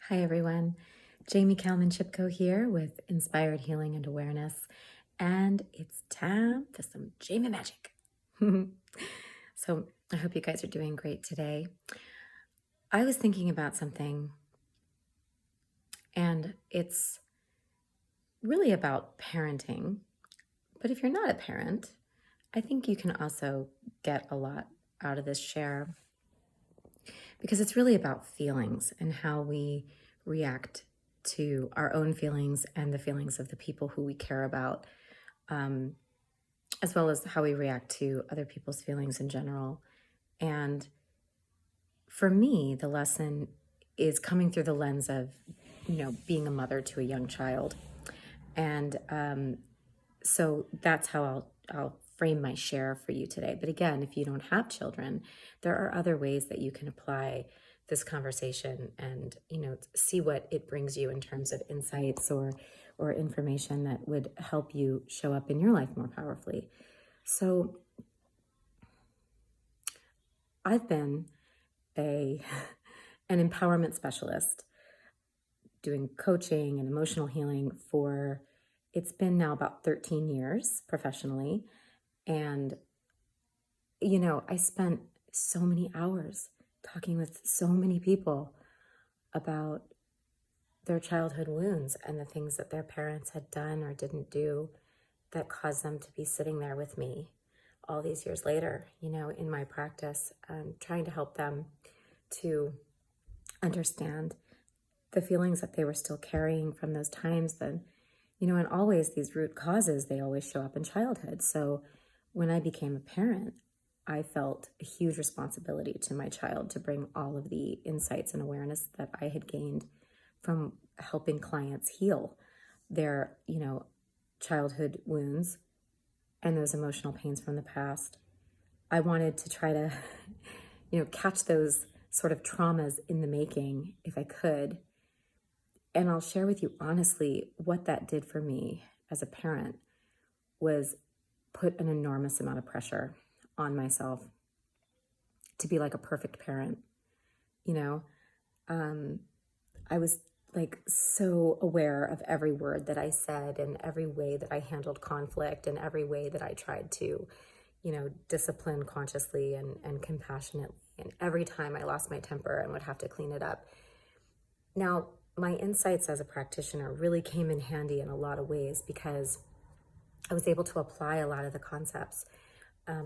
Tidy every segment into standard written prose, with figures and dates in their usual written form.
Hi, everyone. Jaime Kalman Chipko here with Inspired Healing and Awareness, and it's time for some Jaime Magic. So I hope you guys are doing great today. I was thinking about something, and it's really about parenting. But if you're not a parent, I think you can also get a lot out of this share because it's really about feelings and how we react to our own feelings and the feelings of the people who we care about, as well as how we react to other people's feelings in general. And for me, the lesson is coming through the lens of, being a mother to a young child. And so that's how I'll frame my share for you today. But again, if you don't have children, there are other ways that you can apply this conversation and, see what it brings you in terms of insights or information that would help you show up in your life more powerfully. So I've been an empowerment specialist doing coaching and emotional healing it's been now about 13 years professionally. And, I spent so many hours talking with so many people about their childhood wounds and the things that their parents had done or didn't do that caused them to be sitting there with me all these years later, in my practice, trying to help them to understand the feelings that they were still carrying from those times. Then, and always these root causes, they always show up in childhood. So when I became a parent, I felt a huge responsibility to my child to bring all of the insights and awareness that I had gained from helping clients heal their, childhood wounds and those emotional pains from the past. I wanted to try to, catch those sort of traumas in the making if I could. And I'll share with you honestly what that did for me as a parent was put an enormous amount of pressure on myself to be like a perfect parent. I was like so aware of every word that I said and every way that I handled conflict and every way that I tried to, discipline consciously and compassionately. And every time I lost my temper and would have to clean it up. Now, my insights as a practitioner really came in handy in a lot of ways because I was able to apply a lot of the concepts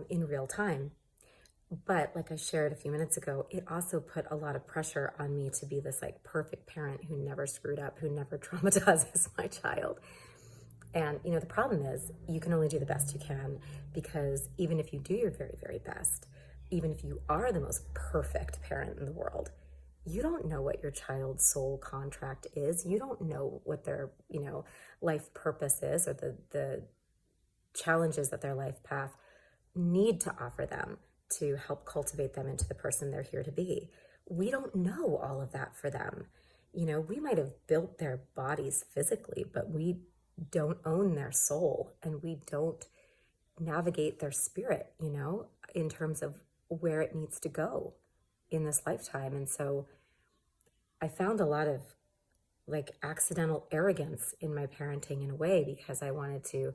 in real time. But like I shared a few minutes ago, it also put a lot of pressure on me to be this like perfect parent who never screwed up, who never traumatizes my child. And, the problem is you can only do the best you can because even if you do your very, very best, even if you are the most perfect parent in the world, you don't know what your child's soul contract is. You don't know what their, life purpose is or the challenges that their life path need to offer them to help cultivate them into the person they're here to be. We don't know all of that for them. We might have built their bodies physically, but we don't own their soul and we don't navigate their spirit, in terms of where it needs to go in this lifetime. And so I found a lot of like accidental arrogance in my parenting in a way because I wanted to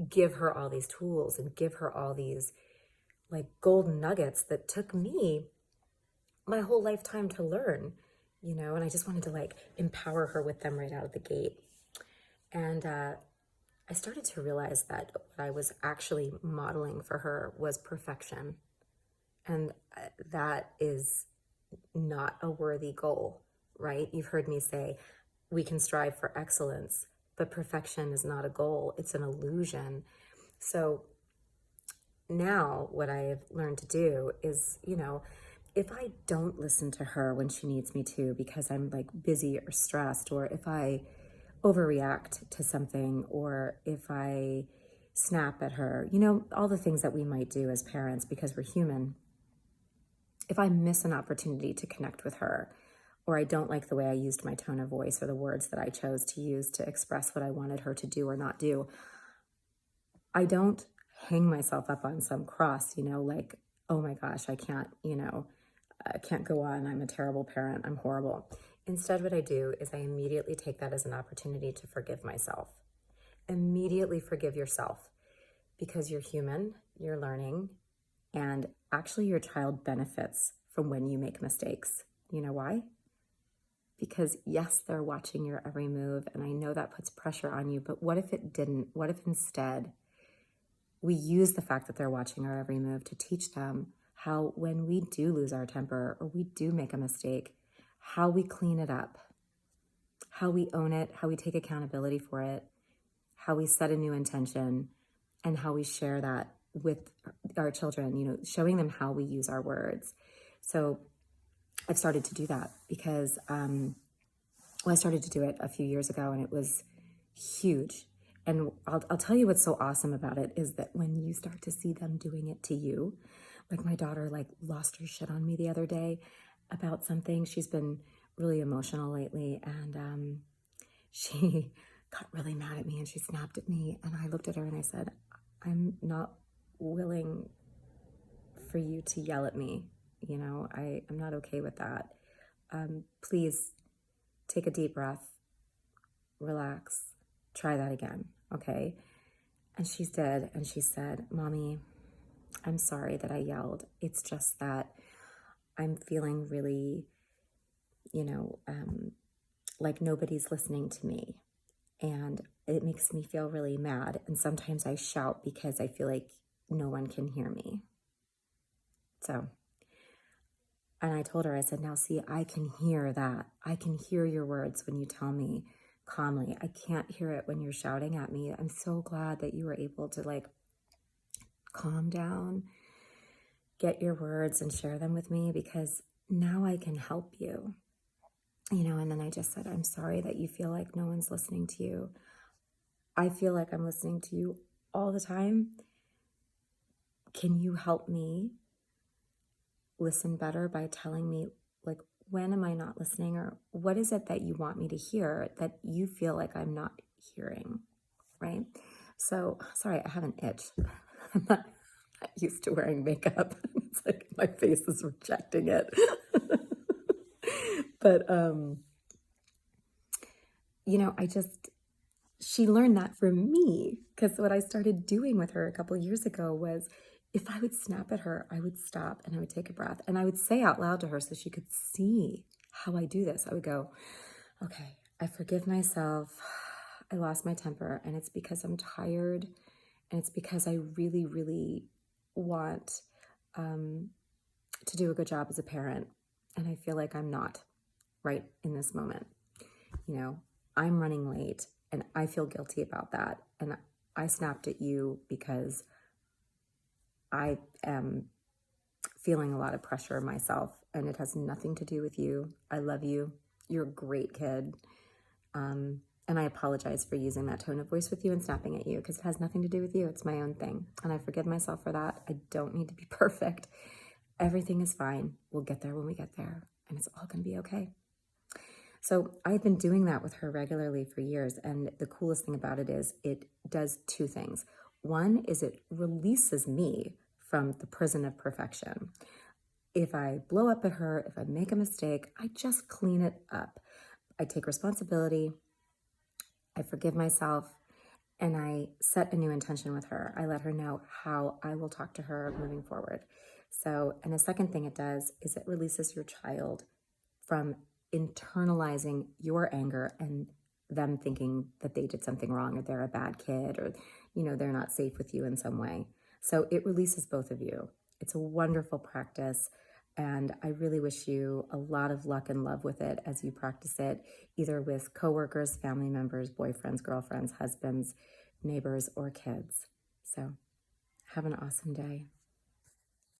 give her all these tools and give her all these like golden nuggets that took me my whole lifetime to learn, and I just wanted to like empower her with them right out of the gate. And I started to realize that what I was actually modeling for her was perfection. And that is not a worthy goal, right? You've heard me say we can strive for excellence, but perfection is not a goal. It's an illusion. So now what I have learned to do is, if I don't listen to her when she needs me to because I'm like busy or stressed, or if I overreact to something, or if I snap at her, all the things that we might do as parents because we're human. If I miss an opportunity to connect with her, or I don't like the way I used my tone of voice or the words that I chose to use to express what I wanted her to do or not do, I don't hang myself up on some cross, like, oh my gosh, I can't go on. I'm a terrible parent. I'm horrible. Instead, what I do is I immediately take that as an opportunity to forgive myself. Immediately forgive yourself, because you're human, you're learning, and actually your child benefits from when you make mistakes. You know why? Because yes, they're watching your every move, and I know that puts pressure on you, but what if it didn't? What if instead we use the fact that they're watching our every move to teach them how, when we do lose our temper or we do make a mistake, how we clean it up, how we own it, how we take accountability for it, how we set a new intention, and how we share that with our children, you know, showing them how we use our words. So I've started to do that because, I started to do it a few years ago, and it was huge. And I'll tell you what's so awesome about it is that when you start to see them doing it to you, like my daughter like lost her shit on me the other day about something. She's been really emotional lately, and she got really mad at me and she snapped at me, and I looked at her and I said, I'm not willing for you to yell at me. You know, I'm not okay with that. Please take a deep breath, relax, try that again, okay? And she did, and she said, Mommy, I'm sorry that I yelled. It's just that I'm feeling really, you know, like nobody's listening to me. And it makes me feel really mad. And sometimes I shout because I feel like no one can hear me. So, and I told her, I said, now see, I can hear that. I can hear your words when you tell me calmly. I can't hear it when you're shouting at me. I'm so glad that you were able to like calm down, get your words and share them with me, because now I can help you. You know, and then I just said, I'm sorry that you feel like no one's listening to you. I feel like I'm listening to you all the time. Can you help me listen better by telling me, like, when am I not listening, or what is it that you want me to hear that you feel like I'm not hearing, right? So, sorry, I have an itch. I'm not used to wearing makeup. It's like my face is rejecting it. But, you know, she learned that from me, because what I started doing with her a couple of years ago was, if I would snap at her, I would stop and I would take a breath and I would say out loud to her so she could see how I do this. I would go, okay, I forgive myself. I lost my temper, and it's because I'm tired, and it's because I really, really want to do a good job as a parent, and I feel like I'm not right in this moment. You know, I'm running late and I feel guilty about that. And I snapped at you because I am feeling a lot of pressure myself, and it has nothing to do with you. I love you. You're a great kid. And I apologize for using that tone of voice with you and snapping at you, because it has nothing to do with you. It's my own thing. And I forgive myself for that. I don't need to be perfect. Everything is fine. We'll get there when we get there, and it's all going to be okay. So I've been doing that with her regularly for years. And the coolest thing about it is it does two things. One is it releases me from the prison of perfection. If I blow up at her, if I make a mistake, I just clean it up. I take responsibility, I forgive myself, and I set a new intention with her. I let her know how I will talk to her moving forward. So, and the second thing it does is it releases your child from internalizing your anger and them thinking that they did something wrong, or they're a bad kid, or, you know, they're not safe with you in some way. So it releases both of you. It's a wonderful practice, and I really wish you a lot of luck and love with it as you practice it, either with coworkers, family members, boyfriends, girlfriends, husbands, neighbors, or kids. So have an awesome day.